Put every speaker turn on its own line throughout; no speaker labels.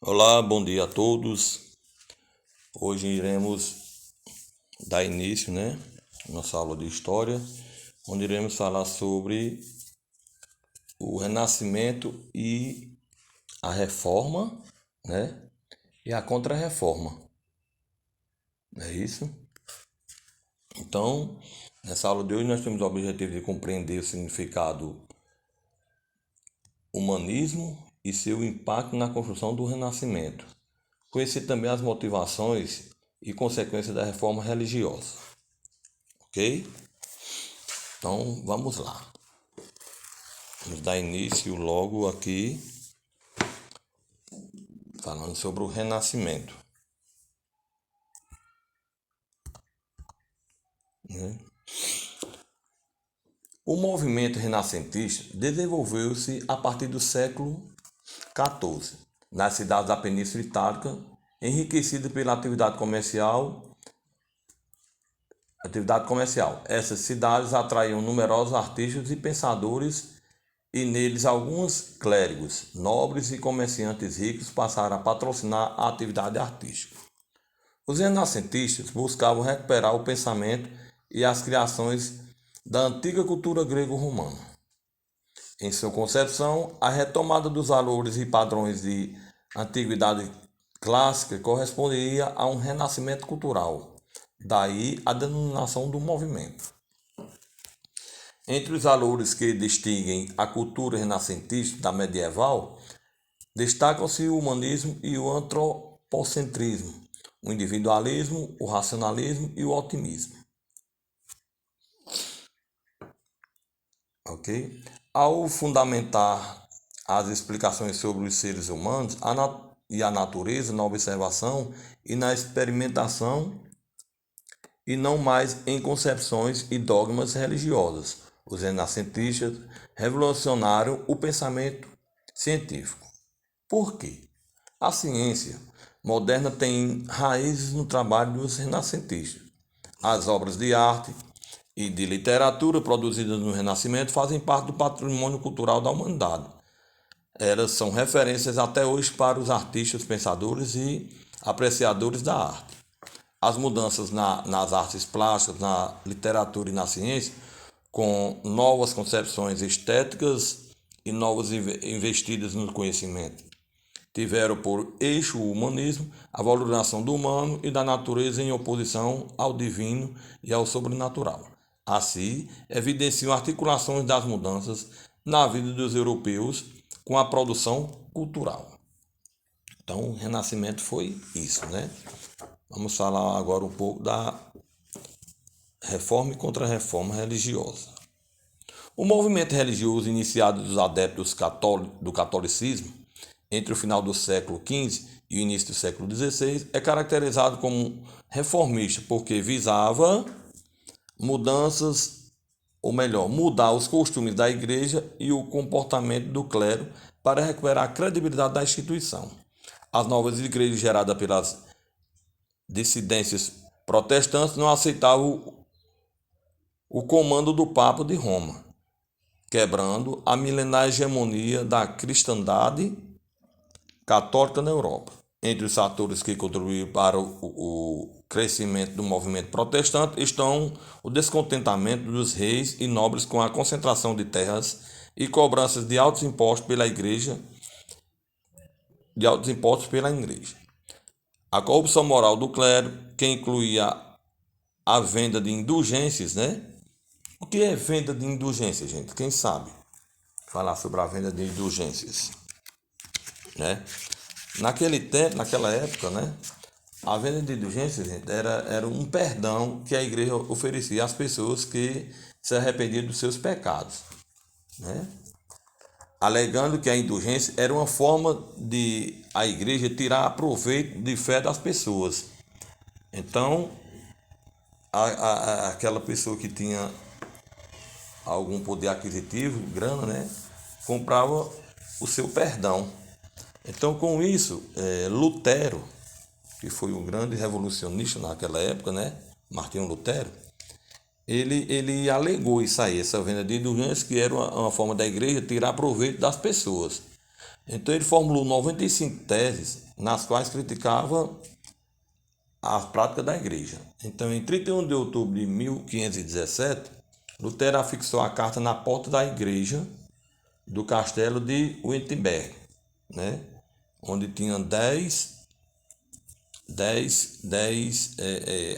Olá, bom dia a todos. Hoje iremos dar início, nossa aula de história, onde iremos falar sobre o Renascimento e a Reforma, e a Contra-Reforma. É isso? Então, nessa aula de hoje nós temos o objetivo de compreender o significado humanismo e seu impacto na construção do Renascimento. Conhecer também as motivações e consequências da reforma religiosa. Ok? Então, vamos lá. Vamos dar início logo aqui, falando sobre o Renascimento. O movimento renascentista desenvolveu-se a partir do século XIV, nas cidades da Península Itálica, enriquecida pela atividade comercial. Essas cidades atraíam numerosos artistas e pensadores, e neles alguns clérigos, nobres e comerciantes ricos passaram a patrocinar a atividade artística. Os renascentistas buscavam recuperar o pensamento e as criações da antiga cultura grego-romana. Em sua concepção, a retomada dos valores e padrões de antiguidade clássica corresponderia a um renascimento cultural, daí a denominação do movimento. Entre os valores que distinguem a cultura renascentista da medieval, destacam-se o humanismo e o antropocentrismo, o individualismo, o racionalismo e o otimismo. Ok? Ao fundamentar as explicações sobre os seres humanos e a natureza na observação e na experimentação, e não mais em concepções e dogmas religiosos, os renascentistas revolucionaram o pensamento científico. Por quê? A ciência moderna tem raízes no trabalho dos renascentistas. As obras de arte e de literatura produzidas no Renascimento fazem parte do patrimônio cultural da humanidade. Elas são referências até hoje para os artistas, pensadores e apreciadores da arte. As mudanças nas artes plásticas, na literatura e na ciência, com novas concepções estéticas e novas investidas no conhecimento, tiveram por eixo o humanismo, a valorização do humano e da natureza em oposição ao divino e ao sobrenatural. Assim, evidenciam articulações das mudanças na vida dos europeus com a produção cultural. Então, o Renascimento foi isso, Vamos falar agora um pouco da reforma e contra-reforma religiosa. O movimento religioso iniciado dos adeptos do catolicismo entre o final do século XV e o início do século XVI é caracterizado como reformista porque visava mudar os costumes da igreja e o comportamento do clero para recuperar a credibilidade da instituição. As novas igrejas geradas pelas dissidências protestantes não aceitavam o comando do Papa de Roma, quebrando a milenar hegemonia da cristandade católica na Europa. Entre os fatores que contribuíram para o crescimento do movimento protestante estão o descontentamento dos reis e nobres com a concentração de terras e cobranças de altos impostos pela igreja, a corrupção moral do clero, que incluía a venda de indulgências, O que é venda de indulgências, gente? Quem sabe falar sobre a venda de indulgências, Naquele tempo, naquela época, a venda de indulgências, gente, era um perdão que a igreja oferecia às pessoas que se arrependiam dos seus pecados, alegando que a indulgência era uma forma de a igreja tirar proveito de fé das pessoas. Então, aquela pessoa que tinha algum poder aquisitivo, grana, comprava o seu perdão. Então, com isso, Lutero, que foi um grande revolucionista naquela época, Martinho Lutero, ele alegou isso aí, essa venda de indulgências, que era uma forma da igreja tirar proveito das pessoas. Então ele formulou 95 teses nas quais criticava as práticas da igreja. Então, em 31 de outubro de 1517, Lutero afixou a carta na porta da igreja do castelo de Wittenberg, né? Onde tinha 10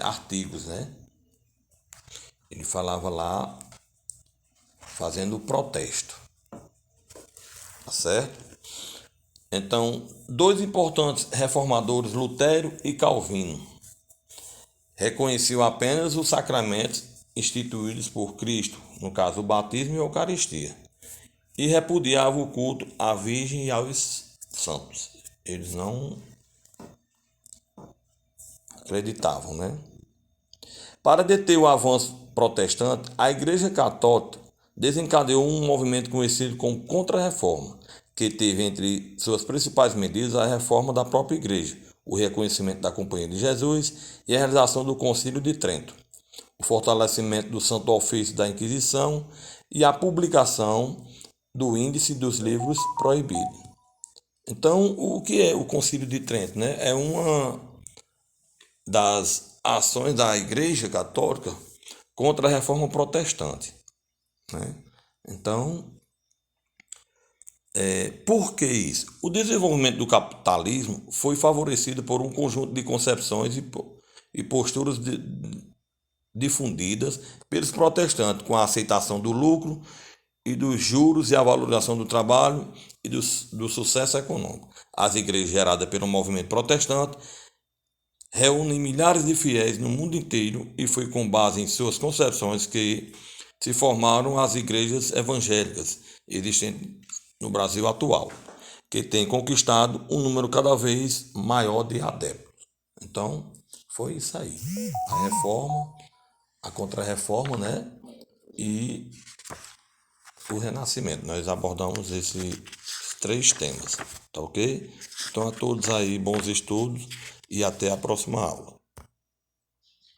artigos, né? Ele falava lá fazendo o protesto, tá certo? Então, dois importantes reformadores, Lutero e Calvino, reconheciam apenas os sacramentos instituídos por Cristo, no caso o batismo e a Eucaristia, e repudiavam o culto à Virgem e aos santos. Eles não acreditavam, né? Para deter o avanço protestante, a Igreja Católica desencadeou um movimento conhecido como Contra-Reforma, que teve entre suas principais medidas a reforma da própria Igreja, o reconhecimento da Companhia de Jesus e a realização do Concílio de Trento, o fortalecimento do Santo Ofício da Inquisição e a publicação do Índice dos Livros Proibidos. Então, o que é o Concílio de Trento, né? É uma das ações da Igreja Católica contra a reforma protestante, né? Então, por que isso? O desenvolvimento do capitalismo foi favorecido por um conjunto de concepções e posturas difundidas pelos protestantes, com a aceitação do lucro e dos juros e a valorização do trabalho e do sucesso econômico. As igrejas geradas pelo movimento protestante reúnem milhares de fiéis no mundo inteiro e foi com base em suas concepções que se formaram as igrejas evangélicas existentes no Brasil atual, que tem conquistado um número cada vez maior de adeptos. Então, foi isso aí. A reforma, a contra-reforma, né? E o renascimento. Nós abordamos esses 3 temas, tá ok? Então, a todos aí, bons estudos e até a próxima aula.